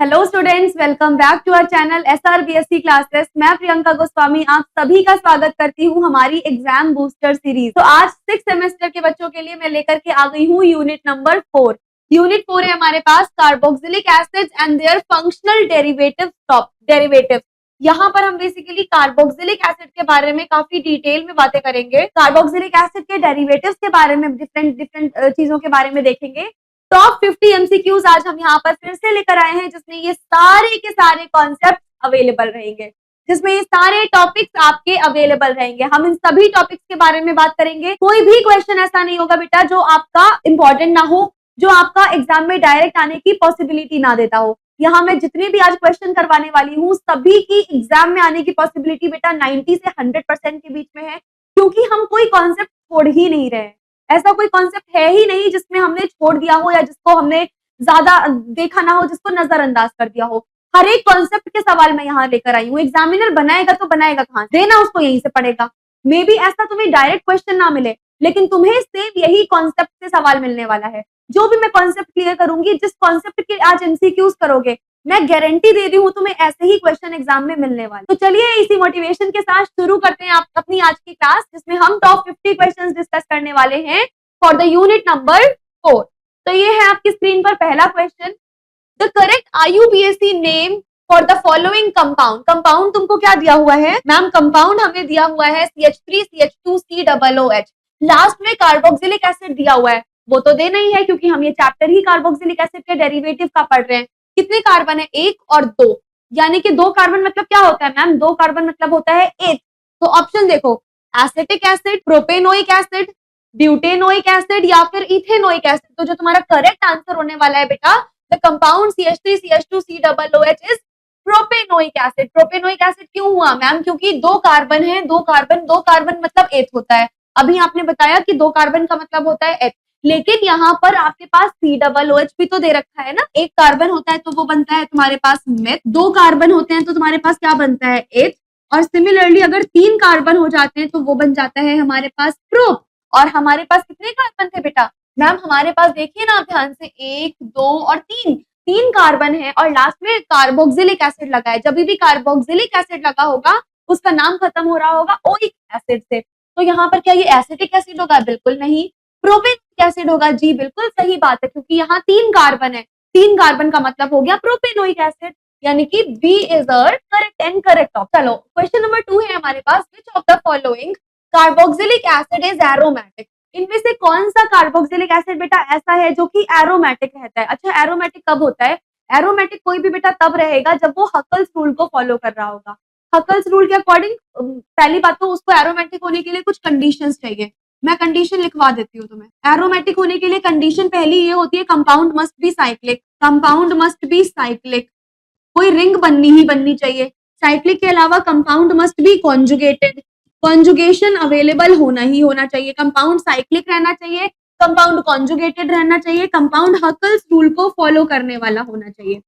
Hello students, welcome back to our channel SRBSC classes. मैं प्रियंका गोस्वामी आप सभी का स्वागत करती हूँ हमारी एग्जाम बूस्टर सीरीज। तो आज 6 सेमेस्टर के बच्चों के लिए मैं लेकर के आ गई हूँ यूनिट नंबर 4। यूनिट 4 है हमारे पास carboxylic acids and their functional derivatives. यहाँ पर हम बेसिकली कार्बोक्सिलिक एसिड के बारे में काफी डिटेल में बातें करेंगे। कार्बोक्सिलिक एसिड के डेरिवेटिव्स के बारे में डिफरेंट चीजों के बारे में देखेंगे। टॉप 50 एमसीक्यूज आज हम यहाँ पर फिर से लेकर आए हैं, जिसमें ये सारे के सारे कॉन्सेप्ट अवेलेबल रहेंगे, जिसमें ये सारे टॉपिक्स आपके अवेलेबल रहेंगे। हम इन सभी टॉपिक्स के बारे में बात करेंगे। कोई भी क्वेश्चन ऐसा नहीं होगा बेटा जो आपका इंपॉर्टेंट ना हो, जो आपका एग्जाम में डायरेक्ट आने की पॉसिबिलिटी ना देता हो। यहाँ मैं जितने भी आज क्वेश्चन करवाने वाली हूँ, सभी की एग्जाम में आने की पॉसिबिलिटी बेटा 90 से 100% के बीच में है, क्योंकि हम कोई कॉन्सेप्ट छोड़ ही नहीं रहे। ऐसा कोई कॉन्सेप्ट है ही नहीं जिसमें हमने छोड़ दिया हो या जिसको हमने ज्यादा देखा ना हो, जिसको नजरअंदाज कर दिया हो। हर एक कॉन्सेप्ट के सवाल मैं यहाँ लेकर आई हूँ। एग्जामिनर बनाएगा तो बनाएगा कहाँ, देना उसको यहीं से पड़ेगा। मे बी ऐसा तुम्हें डायरेक्ट क्वेश्चन ना मिले, लेकिन तुम्हें सेम यही कॉन्सेप्ट से सवाल मिलने वाला है। जो भी मैं कॉन्सेप्ट क्लियर करूंगी, जिस कॉन्सेप्ट के आज एमसीक्यूज करोगे, मैं गारंटी दे रही हूँ तुम्हें ऐसे ही क्वेश्चन एग्जाम में मिलने वाले। तो चलिए इसी मोटिवेशन के साथ शुरू करते हैं आप अपनी आज की क्लास, जिसमें हम टॉप 50 क्वेश्चंस डिस्कस करने वाले हैं फॉर द यूनिट नंबर 4। तो ये है आपकी स्क्रीन पर पहला question. The correct IUPAC name for the following compound. Compound तुमको क्या दिया हुआ है मैम? कंपाउंड हमें दिया हुआ है CH3CH2COOH। लास्ट में कार्बोक्सिलिक एसिड दिया हुआ है, वो तो देना ही है क्योंकि हम ये चैप्टर ही कार्बोक्सिलिक एसिड के डेरिवेटिव का पढ़ रहे हैं। कितने कार्बन है? 1 और 2, यानी कि 2 कार्बन मतलब क्या होता है मैम? 2 कार्बन मतलब होता है 1। तो ऑप्शन देखो, acetic acid, propanoic acid, butanoic acid या फिर इथेनोइक एसिड। तो जो तुम्हारा करेक्ट आंसर होने वाला है बेटा, the compound CH3CH2COOH is propanoic acid. Propanoic acid क्यों हुआ मैम? क्योंकि 2 कार्बन है, 2 कार्बन मतलब एथ होता है। अभी आपने बताया कि 2 कार्बन का मतलब होता है एथ, लेकिन यहाँ पर आपके पास COOH भी तो दे रखा है ना। 1 कार्बन होता है तो वो बनता है तुम्हारे पास मेथ, 2 कार्बन होते हैं तो तुम्हारे पास क्या बनता है? एथ। और सिमिलरली अगर 3 कार्बन हो जाते हैं तो वो बन जाता है हमारे पास प्रोप। और हमारे पास कितने कार्बन थे बेटा? मैम हमारे पास देखिए ना आप ध्यान से, 1 2 और 3 कार्बन है और लास्ट में कार्बोक्सिलिक एसिड लगा है। जब भी कार्बोक्सिलिक एसिड लगा होगा उसका नाम खत्म हो रहा होगा ओइक एसिड से। तो यहाँ पर क्या ये एसिटिक एसिड होगा? बिल्कुल नहीं। प्रोपेनोइक एसिड होगा? जी बिल्कुल सही बात है, क्योंकि यहाँ 3 कार्बन है। 3 कार्बन का मतलब हो गया प्रोपेनोइक एसिड, यानी कि B is uh correct and correct option. चलो क्वेश्चन नंबर 2 है हमारे पास, which of the following carboxylic acid is aromatic. इनमें से कौन सा कार्बोक्सिलिक एसिड बेटा ऐसा है जो कि एरोमेटिक रहता है? अच्छा, एरोमेटिक कब होता है? एरोमेटिक कोई भी बेटा तब रहेगा जब वो हकल्स रूल को फॉलो कर रहा होगा। हकल्स रूल के अकॉर्डिंग पहली बात तो उसको एरोमेटिक होने के लिए कुछ कंडीशंस चाहिए। मैं कंडीशन लिखवा देती हूँ तुम्हें। एरोमेटिक होने के लिए कंडीशन पहली ये होती है, compound must be cyclic. Compound must be cyclic, कोई रिंग बननी ही बननी चाहिए। साइक्लिक के अलावा compound must be conjugated, conjugation available होना ही होना चाहिए। कंपाउंड साइक्लिक रहना चाहिए, कंपाउंड कॉन्जुगेटेड रहना चाहिए, कंपाउंड हकल्स रूल को फॉलो करने वाला होना चाहिए।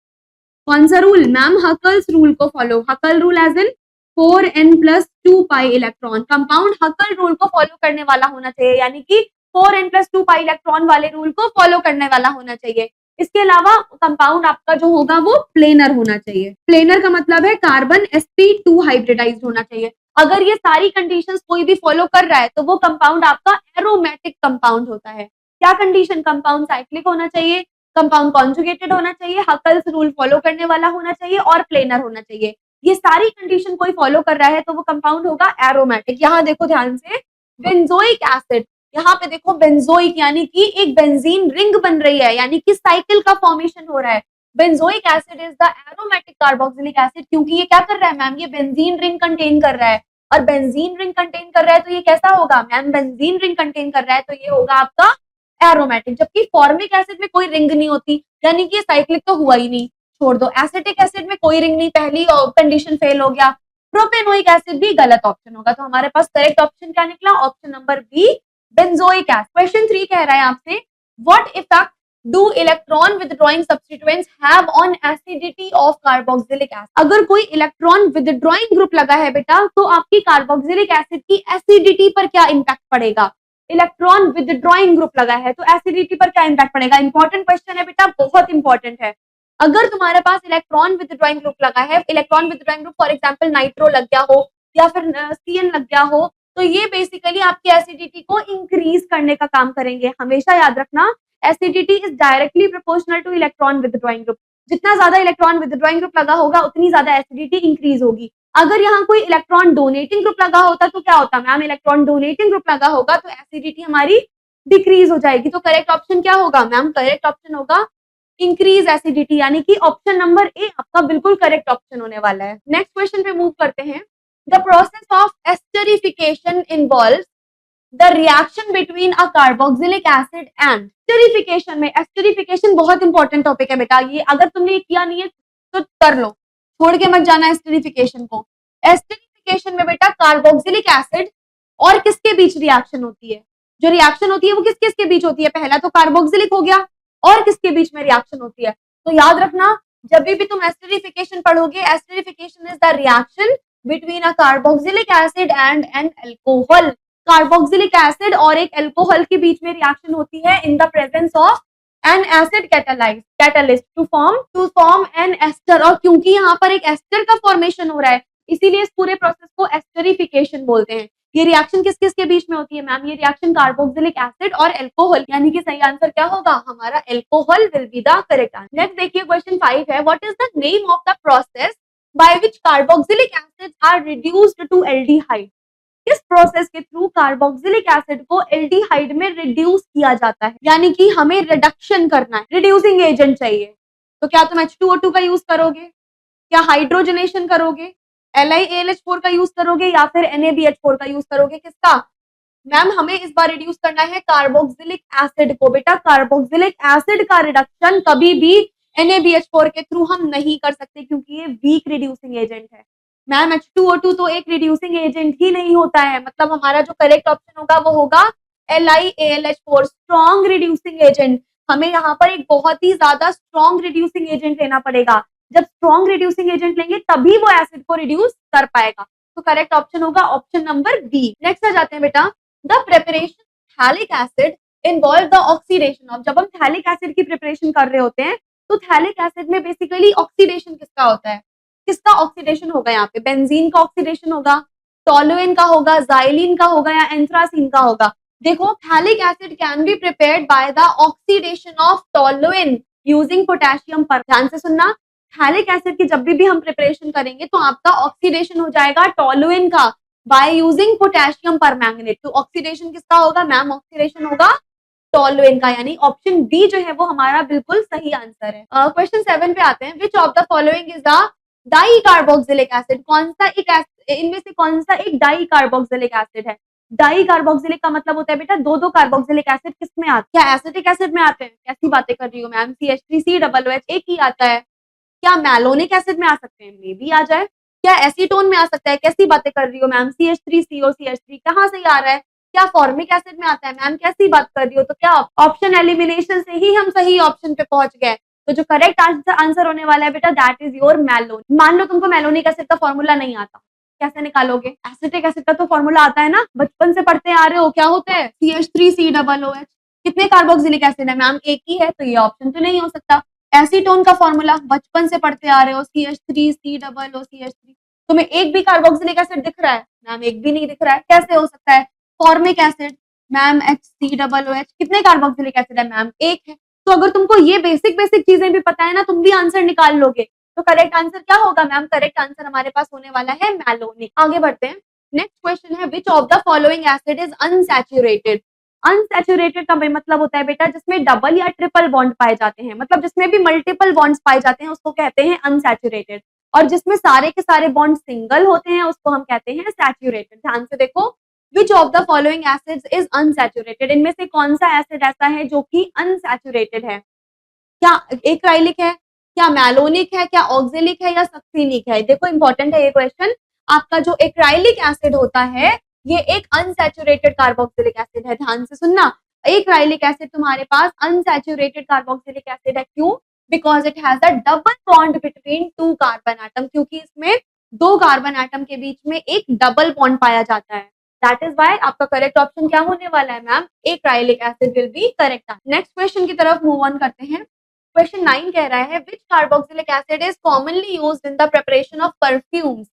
कौन सा रूल मैम? हकल्स रूल को follow. Huckel rule as in 4n+2 pi electron. Compound Huckel rule को फॉलो करने वाला होना चाहिए, यानी कि 4n+2 पाई इलेक्ट्रॉन वाले रूल को फॉलो करने वाला होना चाहिए। इसके अलावा कंपाउंड आपका जो होगा वो प्लेनर होना चाहिए। प्लेनर का मतलब है कार्बन sp2 हाइब्रिडाइज्ड होना चाहिए। अगर ये सारी कंडीशंस कोई भी फॉलो कर रहा है तो वो कंपाउंड आपका एरोमेटिक कंपाउंड होता है। क्या कंडीशन? कंपाउंड साइक्लिक होना चाहिए, कंपाउंड कॉन्जुगेटेड होना चाहिए, हकल्स रूल फॉलो करने वाला होना चाहिए और प्लेनर होना चाहिए। ये सारी कंडीशन कोई फॉलो कर रहा है तो वो कंपाउंड होगा एरोमेटिक। यहाँ देखो ध्यान से, बेंजोइक एसिड, यहाँ पे देखो बेंजोइक यानी कि एक बेंजीन रिंग बन रही है, यानी कि साइकिल का फॉर्मेशन हो रहा है। Benzoic acid is the aromatic carboxylic acid, क्योंकि ये क्या कर रहा है मैम? ये बेंजीन रिंग कंटेन कर रहा है। और बेंजीन रिंग कंटेन कर रहा है तो ये कैसा होगा मैम? बेंजीन रिंग कंटेन कर रहा है तो ये होगा आपका एरोमेटिक। जबकि फॉर्मिक एसिड में कोई रिंग नहीं होती, यानी कि साइक्लिक तो हुआ ही नहीं, छोड़ दो। एसिटिक एसिड में कोई रिंग नहीं, पहली कंडीशन फेल हो गया। प्रोपेनोइक एसिड भी गलत ऑप्शन होगा। तो हमारे पास करेक्ट ऑप्शन क्या निकला? Option number B, benzoic acid. Question 3 कह रहा है आपसे, what effect do electron withdrawing substituents have on acidity of carboxylic acid. अगर कोई इलेक्ट्रॉन विथड्रॉइंग ग्रुप लगा है बेटा, तो आपकी कार्बोक्सिलिक एसिड की एसिडिटी पर क्या इंपैक्ट पड़ेगा? इलेक्ट्रॉन विथड्रॉइंग ग्रुप लगा है तो एसिडिटी पर क्या इंपैक्ट पड़ेगा? इंपॉर्टेंट क्वेश्चन है बेटा, बहुत इंपॉर्टेंट है। अगर तुम्हारे पास इलेक्ट्रॉन विथड्रॉइंग ग्रुप लगा है, electron withdrawing group for example nitro लग गया हो या फिर CN लग गया हो, तो ये बेसिकली आपकी एसिडिटी को इंक्रीज करने का काम करेंगे। हमेशा याद रखना, acidity is directly proportional two electron withdrawing group. जितना ज्यादा इलेक्ट्रॉन विथड्रॉइंग ग्रुप लगा होगा उतनी ज्यादा एसिडिटी इंक्रीज होगी। अगर यहाँ कोई इलेक्ट्रॉन डोनेटिंग ग्रुप लगा होता तो क्या होता मैम, इलेक्ट्रॉन डोनेटिंग ग्रुप लगा होगा तो एसिडिटी हमारी डिक्रीज हो जाएगी। तो करेक्ट ऑप्शन क्या होगा मैम, करेक्ट ऑप्शन होगा इंक्रीज एसिडिटी, यानी कि ऑप्शन नंबर ए आपका बिल्कुल करेक्ट ऑप्शन होने वाला है। नेक्स्ट क्वेश्चन पे मूव करते हैं। The process of esterification involves the reaction between a carboxylic acid and esterification. में एस्टरिफिकेशन बहुत इंपॉर्टेंट टॉपिक है बेटा, ये अगर तुमने किया नहीं है तो कर लो, छोड़ के मत जाना एस्टरिफिकेशन को। एस्टरिफिकेशन में बेटा कार्बोक्सिलिक एसिड और किसके बीच रिएक्शन होती है, जो रिएक्शन होती है वो किस किस के बीच होती है, पहला तो कार्बोक्सिलिक हो गया और किसके बीच में रिएक्शन होती है। तो याद रखना जब भी तुम एस्टरिफिकेशन पढ़ोगे, esterification is the reaction between a carboxylic acid and an alcohol. Carboxylic acid और एक अल्कोहल के बीच में रिएक्शन होती है in the presence of an acid catalyst to form an ester. और क्योंकि यहाँ पर एक एस्टर का फॉर्मेशन हो रहा है इसीलिए इस पूरे प्रोसेस को एस्टरिफिकेशन बोलते हैं। ये रिएक्शन किस किस के बीच में होती है मैम, ये रिएक्शन कार्बोक्सिलिक एसिड और अल्कोहल, यानी कि सही आंसर क्या होगा हमारा alcohol will be the correct answer. Next देखिए क्वेश्चन 5 है, what is the name of the process by which carboxylic acids are reduced to aldehyde. किस प्रोसेस के थ्रू कार्बोक्सिलिक एसिड को एल्डिहाइड में रिड्यूस किया जाता है, यानी कि हमें रिडक्शन करना है, रिड्यूसिंग एजेंट चाहिए। तो क्या तुम H2O2 का यूज करोगे, क्या हाइड्रोजनेशन करोगे, LiAlH4 का यूज करोगे या फिर NaBH4 का यूज करोगे, किसका मैम हमें इस बार रिड्यूस करना है कार्बोक्सिलिक एसिड को। बेटा कार्बोक्सिलिक एसिड का रिडक्शन कभी भी NaBH4 के थ्रू हम नहीं कर सकते क्योंकि ये वीक रिड्यूसिंग एजेंट है। मैम H2O2 तो एक रिड्यूसिंग एजेंट ही नहीं होता है, मतलब हमारा जो करेक्ट ऑप्शन होगा वो होगा LiAlH4 स्ट्रॉन्ग रिड्यूसिंग एजेंट। हमें यहाँ पर एक बहुत ही ज्यादा स्ट्रॉन्ग रिड्यूसिंग एजेंट लेना पड़ेगा, जब स्ट्रॉन्ग रिड्यूसिंग एजेंट लेंगे तभी वो एसिड को रिड्यूस कर पाएगा। तो करेक्ट ऑप्शन होगा ऑप्शन नंबर बी। नेक्स्ट आ जाते हैं बेटा, the preparation phthalic acid involve the oxidation of. जब हम थैलिक एसिड की प्रिपरेशन कर रहे होते हैं तो थैलिक एसिड में बेसिकली ऑक्सीडेशन किसका होता है, किसका ऑक्सीडेशन होगा, यहाँ पे बेंजीन का ऑक्सीडेशन होगा, टोलुइन का होगा, जाइलिन का होगा या एंथ्रासीन का होगा। देखो phthalic acid can be prepared by the oxidation of toluene using potassium पर। ध्यान से सुनना, थैलिक एसिड की जब भी हम प्रिपरेशन करेंगे तो आपका ऑक्सीडेशन हो जाएगा टोलुइन का बाय यूजिंग पोटेशियम पर मैंगनेट। तो ऑक्सीडेशन किसका होगा मैम, ऑक्सीडेशन होगा टोलुइन का, यानी ऑप्शन बी जो है वो हमारा बिल्कुल सही आंसर है। क्वेश्चन 7 पे आते हैं, विच of the following is the di carboxylic acid. कौन सा एक इनमें से कौन सा एक डाई कार्बोक्सिलिक एसिड है। डाई कार्बोक्सिलिक का मतलब होता है बेटा दो दो कार्बोक्सिलिक एसिड किस में आते हैं, क्या एसिटिक एसिड में आते हैं, कैसी बातें कर रही हूँ मैम, CH3COOH एक ही आता है। क्या मैलोनिक एसिड में आ सकते हैं, मे भी आ जाए। क्या एसीटोन में आ सकता है, कैसी बातें कर रही हो मैम, CH3COCH3 कहाँ से आ रहा है। क्या फॉर्मिक एसिड में आता है मैम, कैसी बात कर रही हो। तो क्या ऑप्शन एलिमिनेशन से ही हम सही ऑप्शन पे पहुंच गए। तो जो करेक्ट आंसर होने वाला है बेटा दैट इज योर मैलोन। मान लो तुमको मैलोनिक एसिड का फॉर्मूला नहीं आता, कैसे निकालोगे। एसिटिक एसिड का तो फॉर्मूला आता है ना, बचपन से पढ़ते आ रहे हो, क्या होता है CH3COOH। कितने कार्बोक्सिलिक एसिड है मैम, एक ही है, तो ये ऑप्शन तो नहीं हो सकता। एसीटोन का फॉर्मूला बचपन से पढ़ते आ रहे हो, CH3COOH। तुम्हें एक भी कार्बोक्सिलिक एसिड दिख रहा है मैम, एक भी नहीं दिख रहा है, कैसे हो सकता है। फॉर्मिक एसिड मैम HCOOH, कितने कार्बोक्सिलिक एसिड है मैम, एक है। तो अगर तुमको ये बेसिक चीजें भी पता है ना, तुम भी आंसर निकाल लोगे। तो करेक्ट आंसर क्या होगा मैम, करेक्ट आंसर हमारे पास होने वाला है मैलोनिक। आगे बढ़ते हैं, नेक्स्ट क्वेश्चन है, which of the following acid is unsaturated. Unsaturated का मतलब होता है बेटा जिसमें डबल या ट्रिपल बॉन्ड पाए जाते हैं, मतलब जिसमें भी मल्टीपल बॉन्ड्स पाए जाते हैं उसको कहते हैं अनसैचुरेटेड, और जिसमें सारे के सारे बॉन्ड सिंगल होते हैं उसको हम कहते हैं सैचुरेटेड। ध्यान से देखो, which of the following acids is unsaturated. इनमें से कौन सा एसिड ऐसा है जो कि अनसैचुरेटेड है। क्या एक्राइलिक है, क्या मैलोनिक है, क्या ऑक्जेलिक है या सक्सीनिक है। देखो इंपॉर्टेंट है ये क्वेश्चन। आपका जो एक्राइलिक एसिड होता है ये एक अनसैचुरेटेड कार्बोक्सिलिक एसिड है। ध्यान से सुनना, एक्राइलिक एसिड तुम्हारे पास अनसैचुरेटेड कार्बोक्सिलिक एसिड है। क्यों, because it has a double bond between two carbon atom, क्योंकि इसमें दो कार्बन एटम के बीच में एक डबल बॉन्ड पाया जाता है। दैट इज वाई आपका करेक्ट ऑप्शन क्या होने वाला है ma'am, acrylic acid will be correct. Next question की तरफ मूव ऑन करते हैं। क्वेश्चन 9 कह रहा है which carboxylic acid is commonly used in the preparation of perfumes.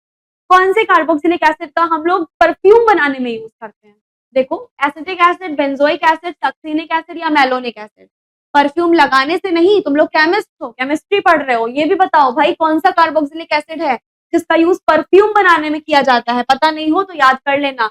कौन से कार्बोक्सिलिक एसिड का हम लोग परफ्यूम बनाने में यूज करते हैं? देखो, acetic acid, benzoic acid, succinic acid या मेलोनिक एसिड। परफ्यूम लगाने से नहीं, तुम लोग केमिस्ट हो, केमिस्ट्री पढ़ रहे हो, ये भी बताओ भाई कौन सा कार्बोक्सिलिक एसिड है जिसका यूज परफ्यूम बनाने में किया जाता है। पता नहीं हो तो याद कर लेना,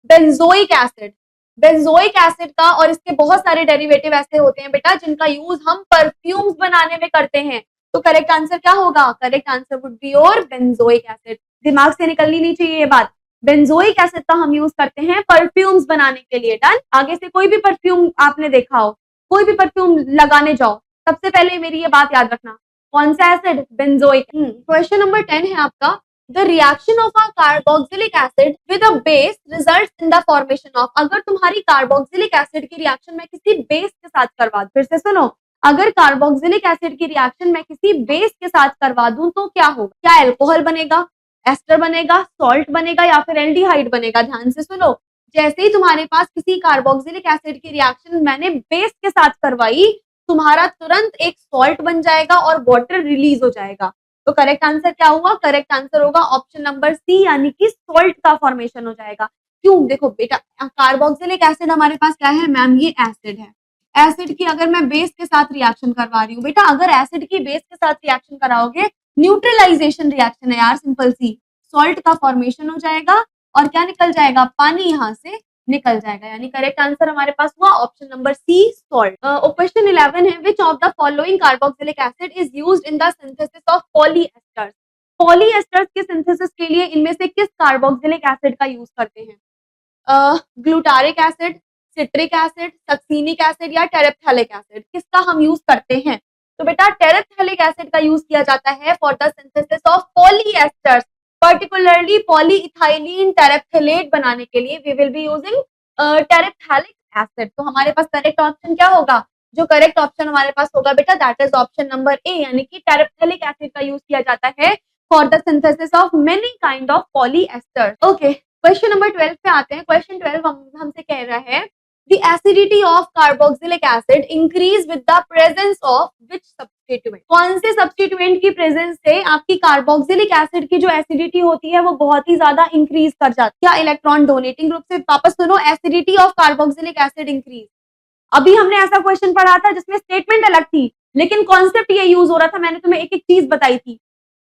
बेंजोइक एसिड। बेंजोइक एसिड का और इसके बहुत सारे डेरिवेटिव ऐसे होते हैं बेटा जिनका यूज हम परफ्यूम्स बनाने में करते हैं। तो करेक्ट आंसर क्या होगा? Correct answer would be your benzoic acid. दिमाग से निकलनी नहीं चाहिए ये बात। बेंजोइक एसिड का हम यूज करते हैं परफ्यूम्स बनाने के लिए। डन। आगे से कोई भी परफ्यूम आपने देखा हो, कोई भी परफ्यूम लगाने जाओ, सबसे पहले मेरी ये बात याद रखना, कौन सा एसिड? बेंजोइक। क्वेश्चन नंबर 10 है आपका, the reaction of a carboxylic acid with a base results in the formation of. अगर तुम्हारी कार्बोक्सिलिक एसिड की रिएक्शन मैं किसी बेस के साथ करवा दूं, फिर से सुनो, अगर कार्बोक्सिलिक एसिड की रिएक्शन मैं किसी बेस के साथ करवा दूं तो क्या होगा? क्या अल्कोहल बनेगा, एस्टर बनेगा, सॉल्ट बनेगा या फिर एल्डिहाइड बनेगा? ध्यान से सुनो, जैसे ही तुम्हारे पास किसी कार्बोक्सिलिक एसिड की रिएक्शन मैंने बेस के साथ करवाई, तुम्हारा तुरंत एक सॉल्ट बन जाएगा और वाटर रिलीज हो जाएगा। तो करेक्ट आंसर क्या हुआ? करेक्ट आंसर होगा ऑप्शन नंबर सी, यानी कि सॉल्ट का फॉर्मेशन हो जाएगा। क्यों? देखो बेटा, कार्बोक्सिलिक एसिड हमारे पास क्या है मैम? ये एसिड है। एसिड की अगर मैं बेस के साथ रिएक्शन करवा रही हूँ बेटा, अगर एसिड की बेस के साथ रिएक्शन कराओगे, न्यूट्रलाइजेशन रिएक्शन है यार, सिंपल सी, सॉल्ट का फॉर्मेशन हो जाएगा और क्या निकल जाएगा? पानी यहाँ से निकल जाएगा। यानी करेक्ट आंसर हमारे पास हुआ option number C, salt. Question 11 है, which of the following carboxylic acid is used in the synthesis of polyesters. Polyesters के सिंथेसिस के लिए इनमें से किस कार्बोक्सिलिक एसिड का यूज करते हैं? Glutaric acid, citric acid, succinic acid या टेरेप्थेलिक एसिड, किसका हम यूज करते हैं? तो बेटा टेरेप्थेलिक एसिड का यूज किया जाता है for the synthesis of polyesters, particularly polyethylene terephthalate बनाने के लिए we will be using terephthalic acid. तो हमारे पास करेक्ट ऑप्शन क्या होगा? जो करेक्ट ऑप्शन हमारे पास होगा बेटा that is option number A, यानी कि टेरेप्थेलिक एसिड का यूज किया जाता है for the synthesis of many kind of polyesters. Okay, question number 12 पे आते हैं। क्वेश्चन 12 हमसे कह रहा है the acidity of carboxylic acid increase with the presence of which substituent। कौन से सब्स्टिट्यूएंट की प्रेजेंस से आपकी कार्बोक्सिलिक एसिड की जो एसिडिटी होती है वो बहुत ही ज्यादा इंक्रीज कर जाती है? क्या इलेक्ट्रॉन डोनेटिंग ग्रुप से? वापस सुनो, acidity of carboxylic acid increase. अभी हमने ऐसा क्वेश्चन पढ़ा था जिसमें स्टेटमेंट अलग थी लेकिन कॉन्सेप्ट ये यूज हो रहा था। मैंने तुम्हें एक एक चीज बताई थी,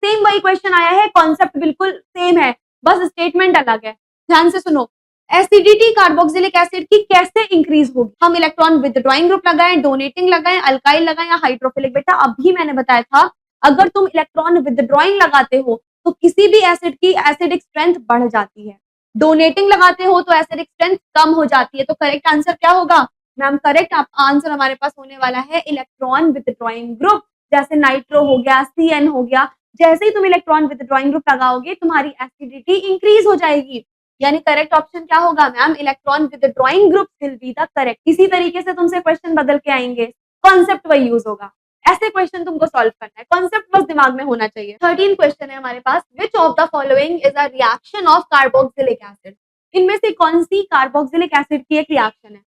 सेम वही क्वेश्चन आया है, कॉन्सेप्ट बिल्कुल सेम है, बस स्टेटमेंट अलग है। ध्यान से सुनो, एसिडिटी कार्बोक्सिलिक एसिड की कैसे इंक्रीज होगी? हम इलेक्ट्रॉन विथड्रॉइंग ग्रुप लगाएं, डोनेटिंग लगाएं, अल्काइल लगाएं या हाइड्रोफिलिक? बेटा अभी मैंने बताया था, अगर तुम इलेक्ट्रॉन विथड्रॉइंग लगाते हो तो किसी भी एसिड की एसिडिक स्ट्रेंथ बढ़ जाती है, डोनेटिंग लगाते हो तो एसिडिक स्ट्रेंथ कम हो जाती है। तो करेक्ट आंसर क्या होगा मैम? करेक्ट आंसर हमारे पास होने वाला है इलेक्ट्रॉन विथड्रॉइंग ग्रुप। जैसे नाइट्रो हो गया, CN हो गया, जैसे ही तुम इलेक्ट्रॉन विथड्रॉइंग ग्रुप लगाओगे तुम्हारी एसिडिटी इंक्रीज हो जाएगी। यानी करेक्ट ऑप्शन क्या होगा ma'am? Electron withdrawing group will be the correct. इसी तरीके से तुमसे क्वेश्चन बदल के आएंगे, कॉन्सेप्ट वही यूज होगा। ऐसे क्वेश्चन तुमको सॉल्व करना है, कॉन्सेप्ट बस दिमाग में होना चाहिए। 13 क्वेश्चन है हमारे पास, which of the following is a reaction of carboxylic acid. इनमें से कौन सी कार्बोक्सिलिक एसिड की एक रिएक्शन है?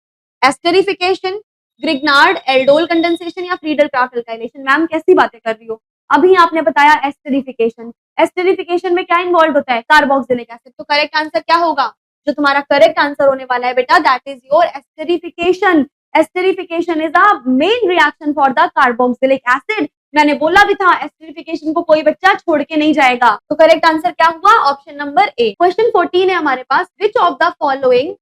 एस्टेरिफिकेशन, ग्रिग्नार्ड एल्डोल कंडेंसेशन या फ्रीडल क्राफ्ट अल्काइलेशन? मैम कैसी बातें कर रही हो, अभी आपने बताया एस्टेरिफिकेशन। एस्टेरिफिकेशन में क्या इन्वॉल्व होता है? Carboxylic acid. तो करेक्ट आंसर क्या होगा? जो तुम्हारा करेक्ट आंसर होने वाला है बेटा that is your esterification. Esterification is a main reaction for the carboxylic acid. मैंने बोला भी था एस्टेरिफिकेशन को कोई बच्चा छोड़ के नहीं जाएगा। तो करेक्ट आंसर क्या हुआ? ऑप्शन नंबर ए। क्वेश्चन 14 है हमारे पास, which of the following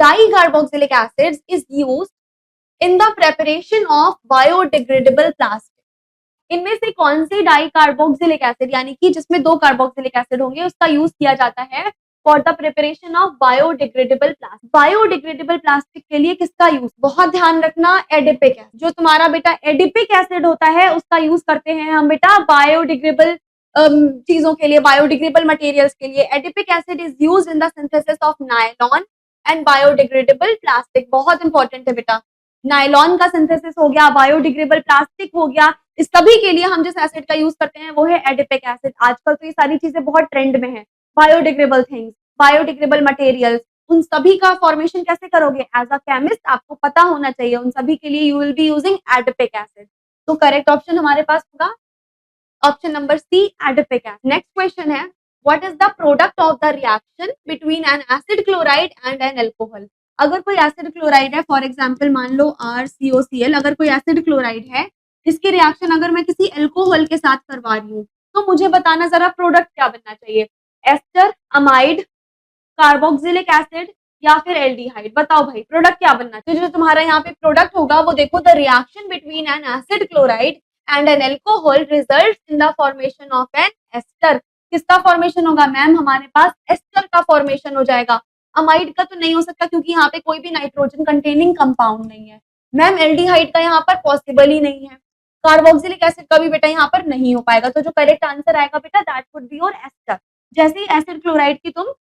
dicarboxylic acids is used in the preparation of biodegradable plastic. इनमें से कौन से डाइकार्बोक्सिलिक एसिड, यानी कि जिसमें 2 कार्बोक्सिलिक एसिड होंगे, उसका यूज किया जाता है for the preparation of biodegradable plastic? Biodegradable plastic के लिए किसका यूज? बहुत ध्यान रखना, एडिपिक एसिड। जो तुम्हारा बेटा एडिपिक एसिड होता है उसका यूज करते हैं हम बेटा बायोडिग्रेडेबल चीजों के लिए, बायोडिग्रेडेबल मटेरियल्स के लिए। Adipic acid is used in the synthesis of nylon and biodegradable plastic. बहुत इंपॉर्टेंट है बेटा, नायलॉन का सिंथेसिस हो गया, बायोडिग्रेडेबल प्लास्टिक हो गया, इस सभी के लिए हम जिस एसिड का यूज करते हैं वो है एडिपिक एसिड। आजकल तो ये सारी चीजें बहुत ट्रेंड में है, बायोडिग्रेडेबल थिंग्स, बायोडिग्रेडेबल मटेरियल्स, उन सभी का फॉर्मेशन कैसे करोगे? एज अ केमिस्ट आपको पता होना चाहिए, उन सभी के लिए you will be using adipic acid. तो करेक्ट ऑप्शन हमारे पास होगा option number C, adipic acid. Next question है, what is the product of the reaction between an acid chloride and an alcohol. अगर कोई एसिड क्लोराइड है, for example मान लो RCOCl, अगर कोई एसिड क्लोराइड है, इसकी रिएक्शन अगर मैं किसी एल्कोहल के साथ करवा रही हूँ, तो मुझे बताना जरा प्रोडक्ट क्या बनना चाहिए, एस्टर, अमाइड, कार्बोक्सिलिक एसिड या फिर एल्डिहाइड। बताओ भाई प्रोडक्ट क्या बनना चाहिए। जो तुम्हारा यहाँ पे प्रोडक्ट होगा वो देखो, the reaction between an acid chloride and an alcohol results in the formation of an ester. किसका फॉर्मेशन होगा मैम, हमारे पास एस्टर का फॉर्मेशन हो जाएगा। अमाइड का तो नहीं हो सकता क्योंकि यहाँ पे कोई भी नाइट्रोजन कंटेनिंग कंपाउंड नहीं है। मैम एल्डिहाइड का यहाँ पर पॉसिबल ही नहीं है। कार्बोक्सिलिक एसिड का भी बेटा यहाँ पर नहीं हो पाएगा। तो जो करेक्ट आंसर आएगा बेटा, that would be your ester. जैसे ही एसिड क्लोराइड की तुम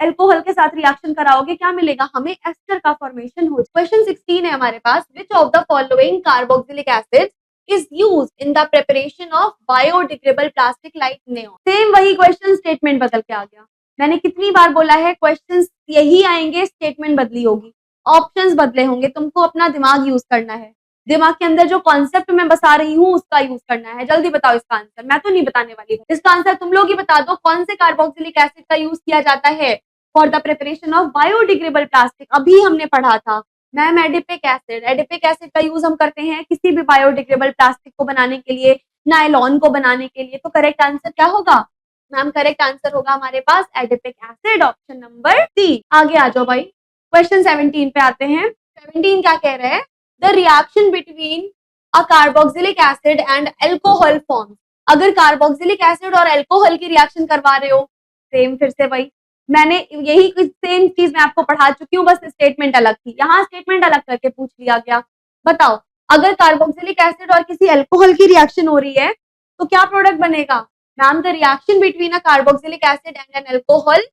एल्कोहल के साथ रिएक्शन कराओगे, क्या मिलेगा हमें, एस्टर का फॉर्मेशन हो। क्वेश्चन 16 है हमारे पास, which of the following carboxylic acid is used in the preparation of biodegradable plastic like neon। Same वही क्वेश्चन, स्टेटमेंट बदल के आ गया। मैंने कितनी बार बोला है, क्वेश्चंस यही आएंगे, स्टेटमेंट बदली होगी, ऑप्शंस बदले होंगे। तुमको अपना दिमाग यूज करना है, दिमाग के अंदर जो कॉन्सेप्ट मैं बता रही हूँ उसका यूज करना है। जल्दी बताओ इसका आंसर, मैं तो नहीं बताने वाली हूँ। इसका आंसर तुम लोग ही बता दो, कौन से कार्बोक्सिलिक एसिड का यूज किया जाता है for the preparation of biodegradable plastic. अभी हमने पढ़ा था ma'am adipic acid. Adipic acid का यूज हम करते हैं किसी भी बायोडिग्रेडेबल प्लास्टिक को बनाने के लिए, नायलॉन को बनाने के लिए। तो करेक्ट आंसर क्या होगा मैम, करेक्ट आंसर होगा हमारे पास adipic acid, option number C. आगे आ जाओ भाई, क्वेश्चन 17 पे आते हैं। 17 क्या कह रहे हैं, the reaction between a carboxylic acid and alcohol forms. अगर कार्बोक्सिलिक एसिड और अल्कोहल की रिएक्शन करवा रहे हो, सेम फिर से भाई मैंने यही सेम चीज मैं आपको पढ़ा चुकी हूँ, बस स्टेटमेंट अलग थी। यहाँ स्टेटमेंट अलग करके पूछ लिया गया। बताओ अगर कार्बोक्सिलिक एसिड और किसी अल्कोहल की रिएक्शन हो रही है तो क्या प्रोडक्ट बनेगा ma'am, the reaction between a carboxylic acid and an alcohol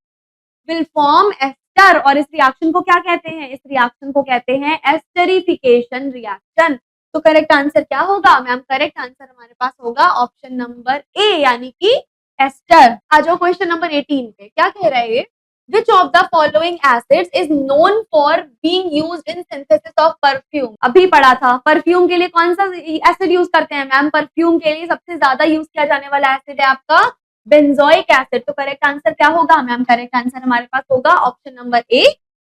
will form ester. और इस रिएक्शन को क्या कहते हैं, इस रिएक्शन को कहते हैं एस्टरिफिकेशन रिएक्शन। तो करेक्ट आंसर क्या होगा मैम, करेक्ट आंसर हमारे पास होगा ऑप्शन नंबर ए, यानी कि एस्टर। आ जाओ क्वेश्चन नंबर 18 पे, क्या कह रहा है ये, which of the following acids is known for being used in synthesis of perfume। अभी पढ़ा था, परफ्यूम के लिए कौन सा एसिड यूज करते हैं मैम, परफ्यूम के लिए सबसे ज्यादा यूज किया जाने वाला एसिड है आपका बेंजोइक एसिड। तो करेक्ट आंसर क्या होगा मैम, करेक्ट आंसर हमारे पास होगा ऑप्शन नंबर ए,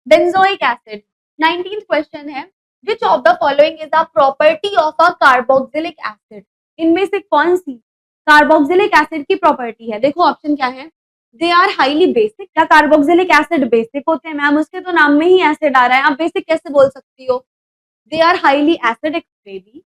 बेंजोइक एसिड। 19th क्वेश्चन है, which of the following is a property of a carboxylic acid। इनमें से कौन सी कार्बोक्सिलिक एसिड की प्रॉपर्टी है। देखो ऑप्शन क्या है, दे आर हाईली बेसिक। क्या कार्बोक्सिलिक एसिड बेसिक होते हैं मैम, उसके तो नाम में ही एसिड आ रहा है, आप बेसिक कैसे बोल सकती हो। They are highly acidic baby,